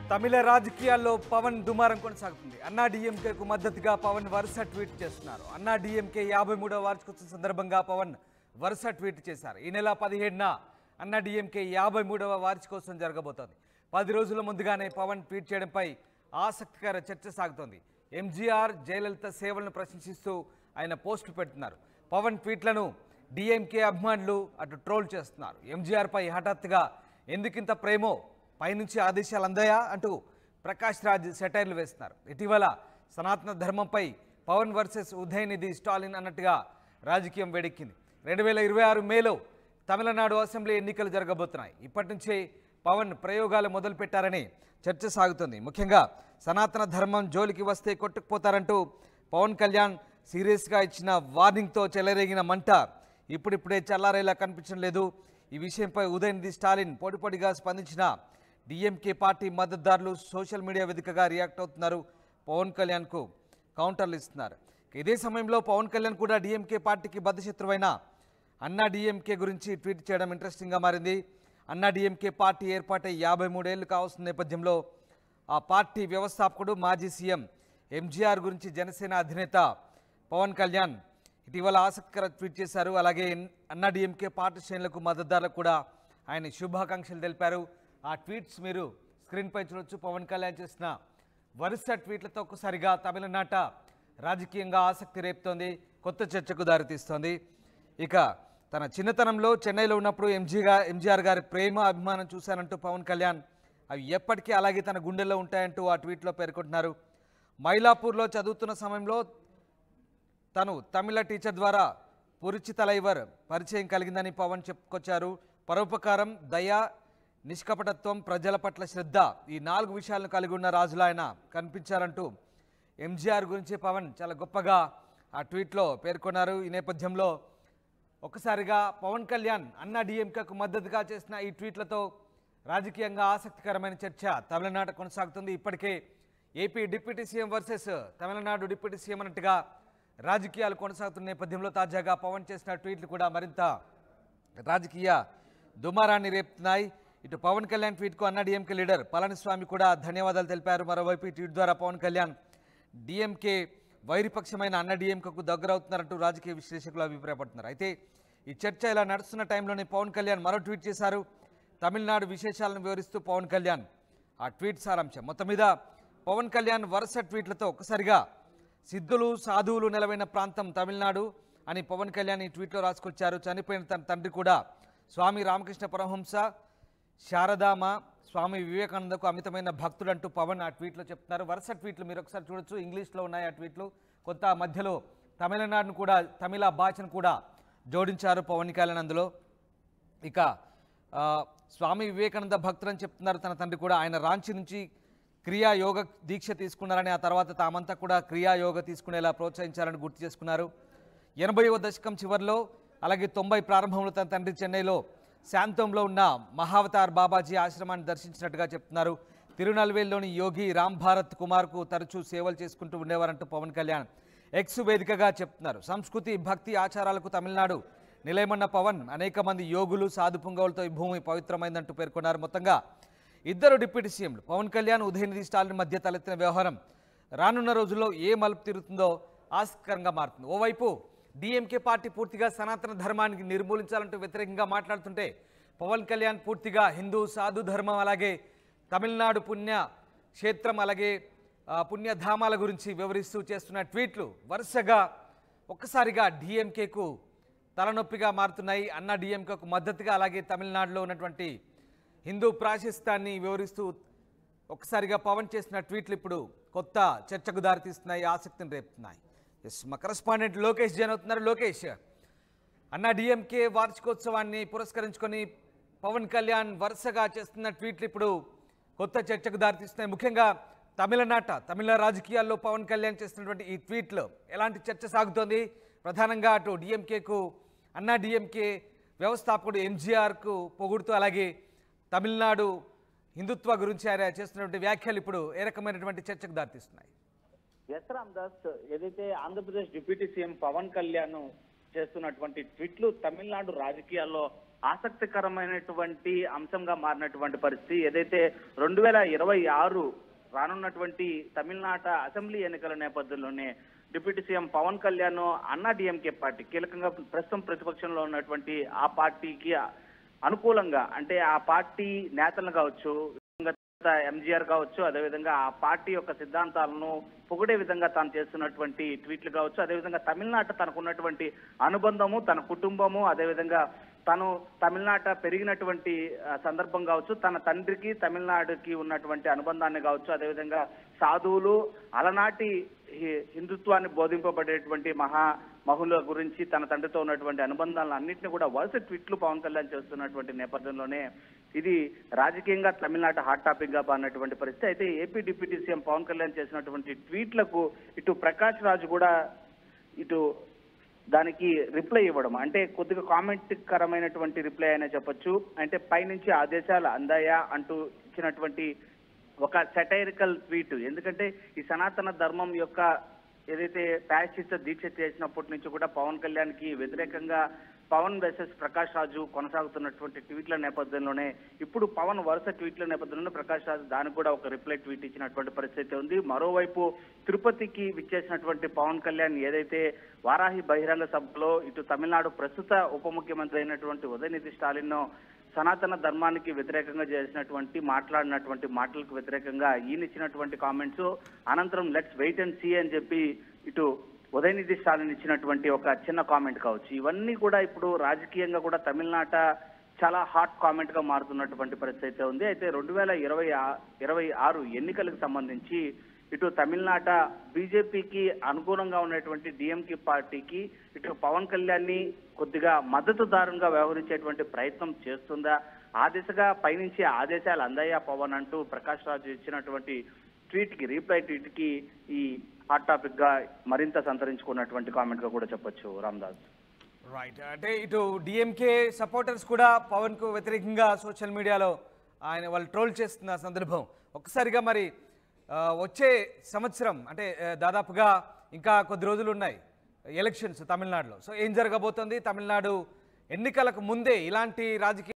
తమిళ రాజకీయాల్లో పవన్ దుమారం కొనసాగుతుంది. అన్నా డీఎంకేకు మద్దతుగా పవన్ వరుస ట్వీట్ చేస్తున్నారు. అన్నా డీఎంకే 53వ వార్షికోత్సవం సందర్భంగా పవన్ వరుస ట్వీట్ చేశారు. ఈ నెల 17న అన్నా డీఎంకే 53వ వార్షికోత్సవం జరగబోతోంది. 10 రోజుల ముందుగానే పవన్ ట్వీట్ చేయడంపై ఆసక్తికర చర్చ సాగుతోంది. ఎంజీఆర్, జయలలిత సేవలను ప్రశంసిస్తూ ఆయన పోస్టు పెడుతున్నారు. పవన్ ట్వీట్లను డీఎంకే అభిమానులు అటు ట్రోల్ చేస్తున్నారు. ఎంజీఆర్పై హఠాత్తుగా ఎందుకింత ప్రేమో, పైనుంచి ఆదేశాలు అందాయా అంటూ ప్రకాష్ రాజ్ సెటైర్లు వేస్తున్నారు. ఇటీవల సనాతన ధర్మంపై పవన్ వర్సెస్ ఉదయనిధి స్టాలిన్ అన్నట్టుగా రాజకీయం వేడెక్కింది. 2026 మేలో తమిళనాడు అసెంబ్లీ ఎన్నికలు జరగబోతున్నాయి. ఇప్పటి నుంచే పవన్ ప్రయోగాలు మొదలుపెట్టారని చర్చ సాగుతుంది. ముఖ్యంగా సనాతన ధర్మం జోలికి వస్తే కొట్టుకుపోతారంటూ పవన్ కళ్యాణ్ సీరియస్గా ఇచ్చిన వార్నింగ్తో చెలరేగిన మంట ఇప్పుడిప్పుడే చల్లారేలా కనిపించడం లేదు. ఈ విషయంపై ఉదయనిధి స్టాలిన్ పొడిపొడిగా స్పందించిన డీఎంకే పార్టీ మద్దతుదారులు సోషల్ మీడియా వేదికగా రియాక్ట్ అవుతున్నారు. పవన్ కళ్యాణ్కు కౌంటర్లు ఇస్తున్నారు. ఇదే సమయంలో పవన్ కళ్యాణ్ కూడా డీఎంకే పార్టీకి బద్ధశత్రువైన అన్నా డీఎంకే గురించి ట్వీట్ చేయడం ఇంట్రెస్టింగ్గా మారింది. అన్నా డీఎంకే పార్టీ ఏర్పాటై 53 ఏళ్లు కావస్తున్న నేపథ్యంలో ఆ పార్టీ వ్యవస్థాపకుడు మాజీ సీఎం ఎంజీఆర్ గురించి జనసేన అధినేత పవన్ కళ్యాణ్ ఇటీవల ఆసక్తికర ట్వీట్ చేశారు. అలాగే అన్నా డీఎంకే పార్టీ శ్రేణులకు మద్దతుదారులకు కూడా ఆయన శుభాకాంక్షలు తెలిపారు. ఆ ట్వీట్స్ మీరు స్క్రీన్పై చూడొచ్చు. పవన్ కళ్యాణ్ చేసిన వరుస ట్వీట్లతో ఒక్కసారిగా తమిళనాట రాజకీయంగా ఆసక్తి రేపుతోంది, కొత్త చర్చకు దారితీస్తోంది. ఇక తన చిన్నతనంలో చెన్నైలో ఉన్నప్పుడు ఎంజీఆర్ గారి ప్రేమ అభిమానం చూశానంటూ పవన్ కళ్యాణ్ అవి ఎప్పటికీ అలాగే తన గుండెల్లో ఉంటాయంటూ ఆ ట్వీట్లో పేర్కొంటున్నారు. మైలాపూర్లో చదువుతున్న సమయంలో తను తమిళ టీచర్ ద్వారా పురిచి తలైవర్ పరిచయం కలిగిందని పవన్ చెప్పుకొచ్చారు. పరోపకారం, దయ, నిష్కపటత్వం, ప్రజల పట్ల శ్రద్ధ, ఈ 4 విషయాలను కలిగి ఉన్న రాజులా ఆయన కనిపించారంటూ ఎంజీఆర్ గురించి పవన్ చాలా గొప్పగా ఆ ట్వీట్లో పేర్కొన్నారు. ఈ నేపథ్యంలో ఒక్కసారిగా పవన్ కళ్యాణ్ అన్నా డీఎంకేకు మద్దతుగా చేసిన ఈ ట్వీట్లతో రాజకీయంగా ఆసక్తికరమైన చర్చ తమిళనాట కొనసాగుతుంది. ఇప్పటికే AP deputy CM versus Tamil Nadu deputy CM అన్నట్టుగా రాజకీయాలు కొనసాగుతున్న నేపథ్యంలో తాజాగా పవన్ చేసిన ట్వీట్లు కూడా మరింత రాజకీయ దుమారాన్ని రేపుతున్నాయి. ఇటు పవన్ కళ్యాణ్ ట్వీట్కు అన్నా డీఎంకే లీడర్ పళనిస్వామి కూడా ధన్యవాదాలు తెలిపారు. మరోవైపు ఈ ట్వీట్ ద్వారా పవన్ కళ్యాణ్ డీఎంకే వైరిపక్షమైన అన్నా డీఎంకేకు దగ్గరవుతున్నారంటూ రాజకీయ విశ్లేషకులు అభిప్రాయపడుతున్నారు. అయితే ఈ చర్చ ఇలా నడుస్తున్న టైంలోనే పవన్ కళ్యాణ్ మరో ట్వీట్ చేశారు. తమిళనాడు విశేషాలను వివరిస్తూ పవన్ కళ్యాణ్ ఆ ట్వీట్ సారాంశం. మొత్తం మీద పవన్ కళ్యాణ్ వరుస ట్వీట్లతో ఒక్కసారిగా సిద్ధులు, సాధువులు నెలవైన ప్రాంతం తమిళనాడు అని పవన్ కళ్యాణ్ ఈ ట్వీట్లో రాసుకొచ్చారు. చనిపోయిన తన తండ్రి కూడా స్వామి రామకృష్ణ పరమహంస, శారదామ, స్వామి వివేకానందకు అమితమైన భక్తుడంటూ పవన్ ఆ ట్వీట్లో చెప్తున్నారు. వరుస ట్వీట్లు మీరు ఒకసారి చూడొచ్చు. ఇంగ్లీష్లో ఉన్నాయి ఆ ట్వీట్లు. కొంత మధ్యలో తమిళనాడును కూడా, తమిళ భాషను కూడా జోడించారు పవన్ కళ్యాణ్ అందులో. ఇక స్వామి వివేకానంద భక్తులని చెప్తున్నారు తన తండ్రి కూడా. ఆయన రాంచీ నుంచి క్రియా యోగ దీక్ష తీసుకున్నారని, ఆ తర్వాత తామంతా కూడా క్రియా యోగ తీసుకునేలా ప్రోత్సహించారని గుర్తు చేసుకున్నారు. 80వ దశకం చివరిలో అలాగే 90 ప్రారంభంలో తన తండ్రి చెన్నైలో శాంతంలో ఉన్న మహావతార్ బాబాజీ ఆశ్రమాన్ని దర్శించినట్టుగా చెప్తున్నారు. తిరునల్వేలిలోని యోగి రామ్ భారత్ కుమార్కు తరచూ సేవలు చేసుకుంటూ ఉండేవారంటూ పవన్ కళ్యాణ్ ఎక్స్ వేదికగా చెప్తున్నారు. సంస్కృతి, భక్తి, ఆచారాలకు తమిళనాడు నిలయమన్న పవన్ అనేక మంది యోగులు, సాధు పుంగవులతో ఈ భూమి పవిత్రమైందంటూ పేర్కొన్నారు. మొత్తంగా ఇద్దరు డిప్యూటీ సీఎంలు పవన్ కళ్యాణ్, ఉదయనిధి స్టాలిన్ మధ్య తలెత్తిన వ్యవహారం రానున్న రోజుల్లో ఏ మలుపు తిరుగుతుందో ఆసక్తికరంగా మారుతుంది. ఓవైపు డీఎంకే పార్టీ పూర్తిగా సనాతన ధర్మానికి నిర్మూలించాలంటూ వ్యతిరేకంగా మాట్లాడుతుంటే, పవన్ కళ్యాణ్ పూర్తిగా హిందూ, సాధు ధర్మం, అలాగే తమిళనాడు పుణ్య క్షేత్రం, అలాగే పుణ్యధామాల గురించి వివరిస్తూ చేస్తున్న ట్వీట్లు వరుసగా ఒక్కసారిగా డీఎంకేకు తలనొప్పిగా మారుతున్నాయి. అన్నా డీఎంకేకు మద్దతుగా, అలాగే తమిళనాడులో ఉన్నటువంటి హిందూ ప్రాశస్త్యాన్ని వివరిస్తూ ఒక్కసారిగా పవన్ చేసిన ట్వీట్లు ఇప్పుడు కొత్త చర్చకు దారితీస్తున్నాయి, ఆసక్తిని రేపుతున్నాయి. ఎస్, మా కరెస్పాండెంట్ లోకేష్ జాయిన్ అవుతున్నారు. లోకేష్, అన్నా డీఎంకే వార్షికోత్సవాన్ని పురస్కరించుకొని పవన్ కళ్యాణ్ వరుసగా చేస్తున్న ట్వీట్లు ఇప్పుడు కొత్త చర్చకు దారితీస్తున్నాయి. ముఖ్యంగా తమిళ రాజకీయాల్లో పవన్ కళ్యాణ్ చేస్తున్నటువంటి ఈ ట్వీట్లు ఎలాంటి చర్చ సాగుతోంది? ప్రధానంగా అటు డీఎంకేకు, అన్నా డీఎంకే వ్యవస్థాపకుడు ఎంజీఆర్కు పొగుడుతూ, అలాగే తమిళనాడు హిందుత్వ గురించి ఆయన చేస్తున్నటువంటి వ్యాఖ్యలు ఇప్పుడు ఏ రకమైనటువంటి చర్చకు దారితీస్తున్నాయి? ఎస్ రామ్ దాస్, ఏదైతే ఆంధ్రప్రదేశ్ డిప్యూటీ సీఎం పవన్ కళ్యాణ్ చేస్తున్నటువంటి ట్వీట్లు తమిళనాడు రాజకీయాల్లో ఆసక్తికరమైనటువంటి అంశంగా మారినటువంటి పరిస్థితి. ఏదైతే 2026 రానున్నటువంటి తమిళనాట అసెంబ్లీ ఎన్నికల నేపథ్యంలోనే డిప్యూటీ సీఎం పవన్ కళ్యాణ్ అన్నా డిఎంకే పార్టీ కీలకంగా ప్రస్తుతం ప్రతిపక్షంలో ఉన్నటువంటి ఆ పార్టీకి అనుకూలంగా, అంటే ఆ పార్టీ నేతలు కావచ్చు, ఎంజీఆర్ కావచ్చు, అదేవిధంగా ఆ పార్టీ యొక్క సిద్ధాంతాలను పొగిడే విధంగా తాను చేస్తున్నటువంటి ట్వీట్లు కావచ్చు, అదేవిధంగా తమిళనాట తనకున్నటువంటి అనుబంధము, తన కుటుంబము, అదేవిధంగా తను తమిళనాట పెరిగినటువంటి సందర్భం కావచ్చు, తన తండ్రికి తమిళనాడుకి ఉన్నటువంటి అనుబంధాన్ని కావచ్చు, అదేవిధంగా సాధువులు అలనాటి హిందుత్వాన్ని బోధింపబడేటువంటి మహుల గురించి తన తండ్రితో ఉన్నటువంటి అనుబంధాలను అన్నింటినీ కూడా వరుస ట్వీట్లు పవన్ కళ్యాణ్ చేస్తున్నటువంటి నేపథ్యంలోనే ఇది రాజకీయంగా తమిళనాట హాట్ టాపిక్ గా మారినటువంటి పరిస్థితి. అయితే AP deputy CM Pawan Kalyan చేసినటువంటి ట్వీట్లకు ఇటు ప్రకాష్ రాజు కూడా ఇటు దానికి రిప్లై ఇవ్వడం, అంటే కొద్దిగా కామెంట్ కరమైనటువంటి రిప్లై అయినా చెప్పొచ్చు. అంటే పైనుంచి ఆదేశాలు అందాయా అంటూ ఇచ్చినటువంటి ఒక సెటైరికల్ ట్వీట్. ఎందుకంటే ఈ సనాతన ధర్మం యొక్క ఏదైతే ప్రాయశ్చిత్త దీక్ష చేసినప్పటి నుంచి కూడా పవన్ కళ్యాణ్ కి వ్యతిరేకంగా పవన్ వర్సెస్ ప్రకాష్ రాజు కొనసాగుతున్నటువంటి ట్వీట్ల నేపథ్యంలోనే ఇప్పుడు పవన్ వరుస ట్వీట్ల నేపథ్యంలోనే ప్రకాష్ రాజు దానికి కూడా ఒక రిప్లై ట్వీట్ ఇచ్చినటువంటి పరిస్థితి ఉంది. మరోవైపు తిరుపతికి విచ్చేసినటువంటి పవన్ కళ్యాణ్ ఏదైతే వారాహి బహిరంగ సభలో ఇటు తమిళనాడు ప్రస్తుత ఉప ముఖ్యమంత్రి అయినటువంటి ఉదయనిధి స్టాలిన్ సనాతన ధర్మానికి వ్యతిరేకంగా చేసినటువంటి మాట్లాడినటువంటి మాటలకు వ్యతిరేకంగా ఈయన ఇచ్చినటువంటి కామెంట్స్ అనంతరం లెట్స్ వెయిట్ అండ్ సీ అని చెప్పి ఇటు ఉదయనిధి స్టాలిన్ ఇచ్చినటువంటి ఒక చిన్న కామెంట్ కావచ్చు. ఇవన్నీ కూడా ఇప్పుడు రాజకీయంగా కూడా తమిళనాట చాలా హాట్ కామెంట్ గా మారుతున్నటువంటి పరిస్థితి ఉంది. అయితే 2026 ఎన్నికలకు సంబంధించి ఇటు తమిళనాట బీజేపీకి అనుకూలంగా ఉన్నటువంటి డిఎంకే పార్టీకి ఇటు పవన్ కళ్యాణ్ ని కొద్దిగా మద్దతుదారుగా వ్యవహరించేటువంటి ప్రయత్నం చేస్తుందా, ఆ దిశగా పైనుంచి ఆదేశాలు అందాయా పవన్ అంటూ ప్రకాష్ రాజు ఇచ్చినటువంటి ట్వీట్ కి రిప్లై ట్వీట్ కి ఈ హాట్ టాపిక్ గా మరింత సంతరించుకున్నటువంటి కామెంట్ గా కూడా చెప్పొచ్చు రామ్దాస్. రైట్, అంటే ఇటు డిఎంకే సపోర్టర్స్ కూడా పవన్ కు వ్యతిరేకంగా సోషల్ మీడియాలో వాళ్ళు ట్రోల్ చేస్తున్న సందర్భం. ఒక్కసారిగా మరి వచ్చే సంవత్సరం అంటే దాదాపుగా ఇంకా కొద్ది రోజులు ఉన్నాయి ఎలక్షన్స్ తమిళనాడులో. సో ఏం జరగబోతోంది? తమిళనాడు ఎన్నికలకు ముందే ఇలాంటి రాజకీయ